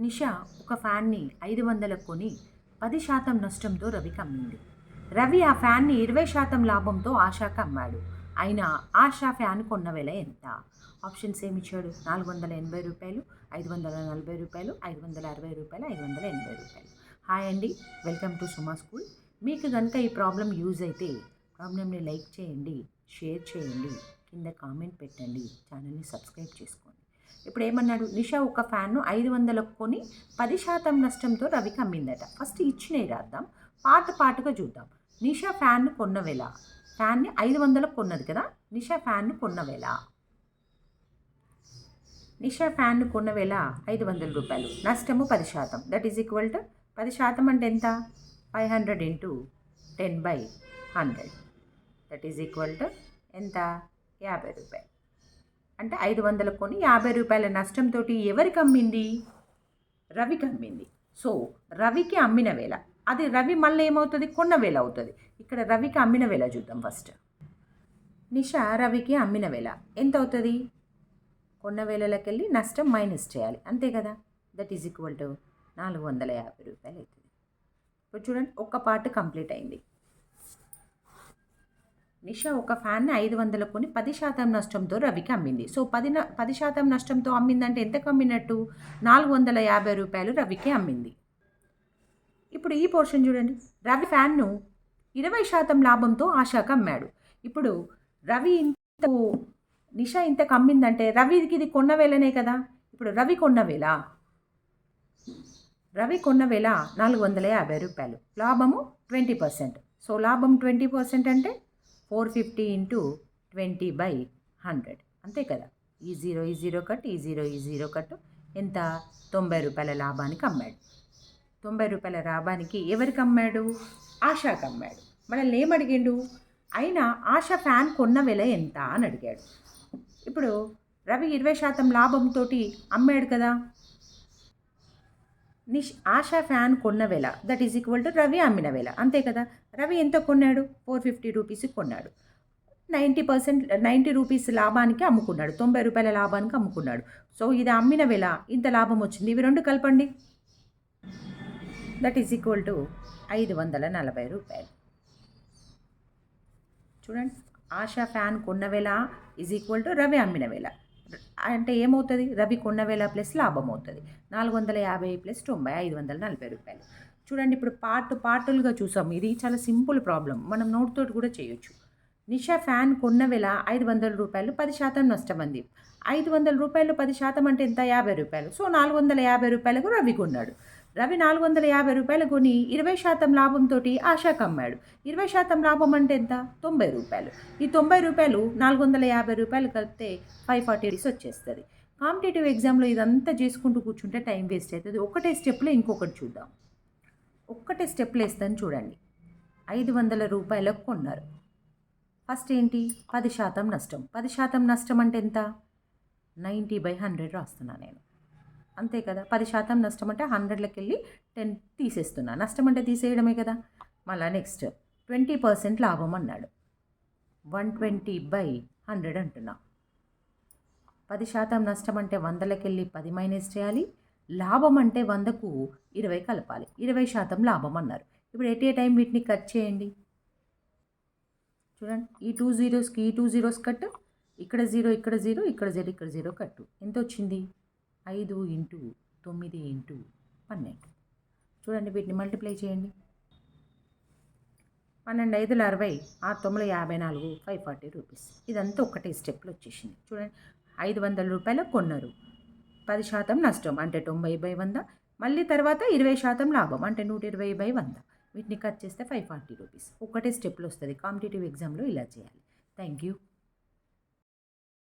నిషా ఒక ఫ్యాన్ని 500 కొని 10% నష్టంతో రవికి అమ్మింది. రవి ఆ ఫ్యాన్ని 20% లాభంతో ఆశాకి అమ్మాడు. అయినా ఆశా ఫ్యాన్ కొన్న వెల ఎంత? ఆప్షన్స్ ఏమిచ్చాడు? రూ. 480, రూ. 540, రూ. 560, రూ. 580. హాయ్ అండి, వెల్కమ్ టు సుమా స్కూల్. మీకు కనుక ఈ ప్రాబ్లం యూజ్ అయితే ప్రాబ్లమ్ని లైక్ చేయండి, షేర్ చేయండి, కింద కామెంట్ పెట్టండి, ఛానల్ని సబ్స్క్రైబ్ చేసుకోండి. ఇప్పుడు ఏమన్నాడు? నిషా ఒక ఫ్యాన్ను 500 కొని 10% నష్టంతో రవికి అమ్మిందట. ఫస్ట్ ఇచ్చినవి రాద్దాం, పాటుగా చూద్దాం. నిషా ఫ్యాన్ను కొన్న వెల, ఫ్యాన్ని 500 కొన్నది కదా. నిషా ఫ్యాన్ను కొన్న వెల, నిషా ఫ్యాన్ను కొన్న వెల రూ. 500, నష్టము 10%. దట్ ఈజ్ ఈక్వల్ టు 10% అంటే ఎంత? 500 into 10/100. That is equal to ఎంత? రూ. 50. అంటే 500 కొని రూ. 50 నష్టంతో ఎవరికి అమ్మింది? రవికి అమ్మింది. సో రవికి అమ్మిన వేళ, అది రవి మళ్ళీ ఏమవుతుంది? కొన్న వేళ అవుతుంది. ఇక్కడ రవికి అమ్మిన వేళ చూద్దాం ఫస్ట్. నిషా రవికి అమ్మిన వేళ ఎంత అవుతుంది? కొన్న వేళలకి వెళ్ళి నష్టం మైనస్ చేయాలి, అంతే కదా. దట్ ఈజ్ ఈక్వల్ టు రూ. 450 అవుతుంది. ఇప్పుడు చూడండి, ఒక్క పార్ట్ కంప్లీట్ అయింది. నిషా ఒక ఫ్యాన్ని 500 కొని 10% నష్టంతో రవికి అమ్మింది. సో 10% నష్టంతో అమ్మిందంటే ఎంతకు అమ్మినట్టు? రూ. 450 రవికి అమ్మింది. ఇప్పుడు ఈ పోర్షన్ చూడండి. రవి ఫ్యాన్ను 20% లాభంతో ఆశాకు అమ్మాడు. ఇప్పుడు రవి ఇంత, నిషా ఇంతకు అమ్మిందంటే రవికి ఇది కొన్న వేళనే కదా. ఇప్పుడు రవి కొన్న వేళ రూ. 450, లాభము 20%. సో లాభం 20% అంటే 450 ఇంటూ 20/100, అంతే కదా. ఈ జీరో కట్, ఈ జీరో కట్, ఎంత? రూ. 90 లాభానికి అమ్మాడు. రూ. 90 లాభానికి ఎవరికి అమ్మాడు? ఆశాకి అమ్మాడు. మనల్ని ఏమడిగిండు? అయినా ఆశా ఫ్యాన్ కొన్న వెల ఎంత అని అడిగాడు. ఇప్పుడు రవి 20% లాభంతో అమ్మాడు కదా. ఆశా ఫ్యాన్ కొన్న వెల that is equal to Ravi అమ్మిన వెల, అంతే కదా. రవి ఎంత కొన్నాడు? 450 రూపీస్కి కొన్నాడు. 90 రూపీస్ లాభానికి అమ్ముకున్నాడు, రూ. 90 లాభానికి అమ్ముకున్నాడు. సో ఇది అమ్మిన వెల, ఇంత లాభం వచ్చింది. ఇవి రెండు కలపండి. దట్ ఈజ్ ఈక్వల్ టు రూ. 540. చూడండి, ఆశా ఫ్యాన్ కొన్న వెల ఈజ్ ఈక్వల్ టు రవి అమ్మిన వెల. అంటే ఏమవుతుంది? రవి కొన్న వేల ప్లస్ లాభం అవుతుంది. 450 ప్లస్ 90, రూ. 540. చూడండి, ఇప్పుడు పార్టులుగా చూసాం. ఇది చాలా సింపుల్ ప్రాబ్లం, మనం నోట్తోటి కూడా చేయొచ్చు. నిషా ఫ్యాన్ కొన్న వేల రూ. 500, 10% నష్టం అంది. రూ. 500 10% అంటే ఎంత? రూ. 50. సో రూ. 450 రవి కొన్నాడు. రవి రూ. 450 కొని 20% లాభంతో ఆశాకు అమ్మాడు. 20% లాభం అంటే ఎంత? రూ. 90. ఈ రూ. 90 రూ. 450 కలిపితే 540 వచ్చేస్తుంది. కాంపిటేటివ్ ఎగ్జామ్లో ఇదంతా చేసుకుంటూ కూర్చుంటే టైం వేస్ట్ అవుతుంది. ఒకటే స్టెప్లో ఇంకొకటి చూద్దాం. ఒక్కటే స్టెప్లో వేస్తాను చూడండి. రూ. 500 కొన్నారు. ఫస్ట్ ఏంటి? 10% నష్టం. 10% నష్టం అంటే ఎంత? 90/100 రాస్తున్నా నేను, అంతే కదా. 10% నష్టం అంటే 100లోకి వెళ్ళి 10 తీసేస్తున్నా. నష్టం అంటే తీసేయడమే కదా. మళ్ళీ నెక్స్ట్ 20% లాభం అన్నాడు. 120/100 అంటున్నా. 10% నష్టం అంటే 100లోకి వెళ్ళి 10 మైనస్ చేయాలి. లాభం అంటే 100కు 20 కలపాలి. 20% లాభం అన్నారు. ఇప్పుడు ఎట్ ఏ టైం వీటిని కట్ చేయండి. చూడండి, ఈ 2 zeros ఈ 2 zeros కట్, ఇక్కడ 0, ఇక్కడ 0, ఇక్కడ 0, ఇక్కడ 0 కట్టు. ఎంత వచ్చింది? 5 ఇంటూ 9 ఇంటూ 12. చూడండి, వీటిని మల్టిప్లై చేయండి. 12 5 60, 9 54, 540 రూపీస్. ఇదంతా ఒకటే స్టెప్లో వచ్చేసింది. చూడండి, రూ. 500 కొన్నారు, 10% నష్టం అంటే 90/100, మళ్ళీ తర్వాత 20% లాభం అంటే 120/100. వీటిని కట్ చేస్తే 540 రూపీస్. ఒకటే స్టెప్లో వస్తుంది. కాంపిటేటివ్ ఎగ్జామ్లో ఇలా చేయాలి. Thank you.